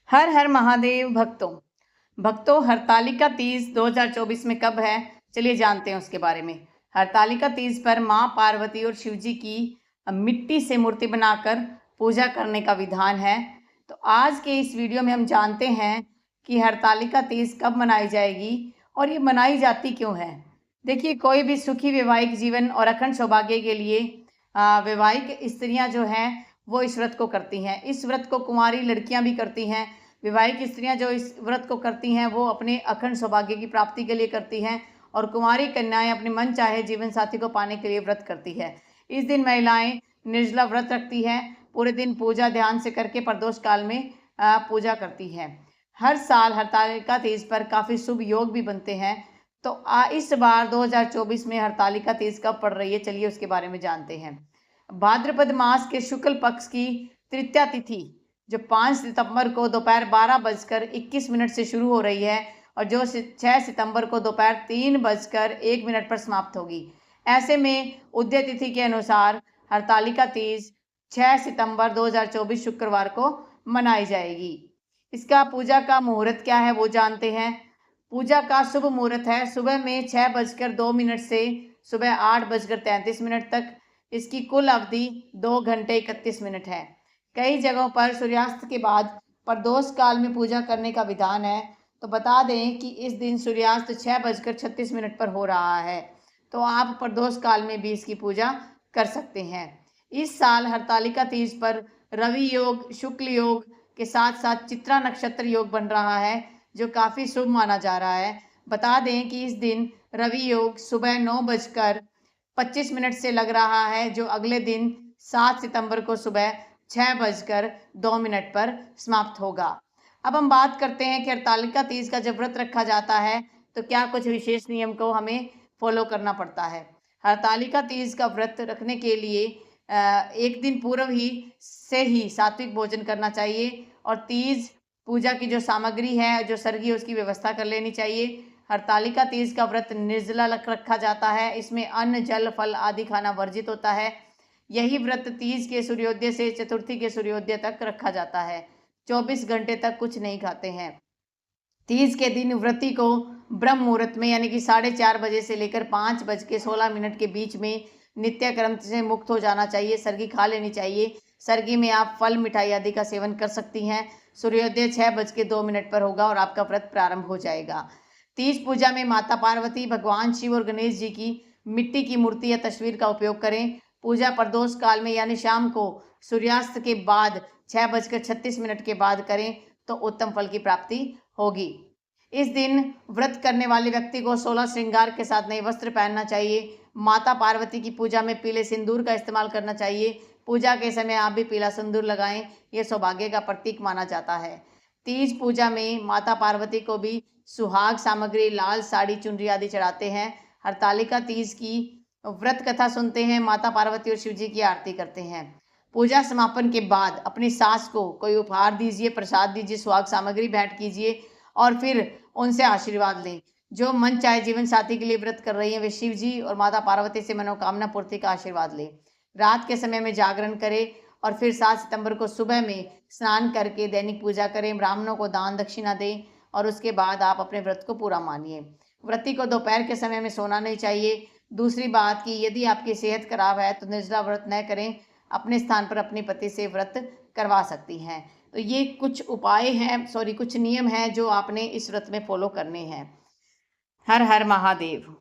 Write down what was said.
हर हर महादेव भक्तों। हरतालिका तीज 2024 में कब है, चलिए जानते हैं उसके बारे में। हरतालिका तीज पर माँ पार्वती और शिवजी की मिट्टी से मूर्ति बनाकर पूजा करने का विधान है। तो आज के इस वीडियो में हम जानते हैं कि हरतालिका तीज कब मनाई जाएगी और ये मनाई जाती क्यों है। देखिए, कोई भी सुखी वैवाहिक जीवन और अखंड सौभाग्य के लिए वैवाहिक स्त्रियां जो हैं वो इस व्रत को करती हैं। इस व्रत को कुंवारी लड़कियां भी करती हैं। विवाहित स्त्रियां जो इस व्रत को करती हैं वो अपने अखंड सौभाग्य की प्राप्ति के लिए करती हैं और कुंवारी कन्याएं अपने मन चाहे जीवन साथी को पाने के लिए व्रत करती है। इस दिन महिलाएं निर्जला व्रत रखती हैं, पूरे दिन पूजा ध्यान से करके प्रदोष काल में पूजा करती हैं। हर साल हरतालिका तीज पर काफ़ी शुभ योग भी बनते हैं। तो इस बार 2024 में हरतालिका तीज कब पड़ रही है, चलिए उसके बारे में जानते हैं। भाद्रपद मास के शुक्ल पक्ष की तृतीया तिथि जो 5 सितंबर को दोपहर 12:21 से शुरू हो रही है और जो 6 सितंबर को दोपहर 3:01 पर समाप्त होगी। ऐसे में उदय तिथि के अनुसार हरतालिका तीज 6 सितंबर 2024 शुक्रवार को मनाई जाएगी। इसका पूजा का मुहूर्त क्या है वो जानते हैं। पूजा का शुभ मुहूर्त है सुबह में 6:02 से सुबह 8:33 तक। इसकी कुल अवधि 2 घंटे 31 मिनट है। कई जगहों पर सूर्यास्त के बाद प्रदोष काल में पूजा करने का विधान है। तो बता दें कि इस दिन सूर्यास्त 6:36 पर हो रहा है, तो आप प्रदोष काल में भी इसकी पूजा कर सकते हैं। इस साल हरतालिका तीज पर रवि योग, शुक्ल योग के साथ साथ चित्रा नक्षत्र योग बन रहा है जो काफ़ी शुभ माना जा रहा है। बता दें कि इस दिन रवि योग सुबह 9:25 से लग रहा है जो अगले दिन 7 सितंबर को सुबह 6:02 पर समाप्त होगा। अब हम बात करते हैं कि हरतालिका तीज का जब व्रत रखा जाता है तो क्या कुछ विशेष नियम को हमें फॉलो करना पड़ता है। हरतालिका तीज का व्रत रखने के लिए एक दिन पूर्व ही सात्विक भोजन करना चाहिए और तीज पूजा की जो सामग्री है, जो सरगी, उसकी व्यवस्था कर लेनी चाहिए। हरतालिका तीज का व्रत निर्जला रखा जाता है। इसमें अन्न, जल, फल आदि खाना वर्जित होता है। यही व्रत तीज के सूर्योदय से चतुर्थी के सूर्योदय तक रखा जाता है। 24 घंटे तक कुछ नहीं खाते हैं। तीज के दिन व्रती को ब्रह्म मुहूर्त में यानी कि 4:30 बजे से लेकर 5:16 के बीच में नित्य कर्म से मुक्त हो जाना चाहिए। सरगी खा लेनी चाहिए। सरगी में आप फल, मिठाई आदि का सेवन कर सकती हैं। सूर्योदय 6:02 पर होगा और आपका व्रत प्रारंभ हो जाएगा। तीज पूजा में माता पार्वती, भगवान शिव और गणेश जी की मिट्टी की मूर्ति या तस्वीर का उपयोग करें। पूजा प्रदोष काल में यानी शाम को सूर्यास्त के बाद 6:36 के बाद करें तो उत्तम फल की प्राप्ति होगी। इस दिन व्रत करने वाले व्यक्ति को 16 श्रृंगार के साथ नए वस्त्र पहनना चाहिए। माता पार्वती की पूजा में पीले सिंदूर का इस्तेमाल करना चाहिए। पूजा के समय आप भी पीला सिंदूर लगाएं, यह सौभाग्य का प्रतीक माना जाता है। तीज पूजा में माता पार्वती को भी सुहाग सामग्री, लाल साड़ी, चुनरी आदि चढ़ाते हैं। हरतालिका तीज की व्रत कथा सुनते हैं, माता पार्वती और शिव जी की आरती करते हैं। पूजा समापन के बाद अपनी सास को कोई उपहार दीजिए, प्रसाद दीजिए, सुहाग सामग्री भेंट कीजिए और फिर उनसे आशीर्वाद लें। जो मन चाहे जीवन साथी के लिए व्रत कर रही हैं वे शिव जी और माता पार्वती से मनोकामना पूर्ति का आशीर्वाद लें। रात के समय में जागरण करें और फिर 7 सितंबर को सुबह में स्नान करके दैनिक पूजा करें, ब्राह्मणों को दान दक्षिणा दें और उसके बाद आप अपने व्रत को पूरा मानिए। व्रती को दोपहर के समय में सोना नहीं चाहिए। दूसरी बात कि यदि आपकी सेहत खराब है तो निर्जला व्रत न करें, अपने स्थान पर अपने पति से व्रत करवा सकती हैं। तो ये कुछ उपाय हैं, कुछ नियम हैं जो आपने इस व्रत में फॉलो करने हैं। हर हर महादेव।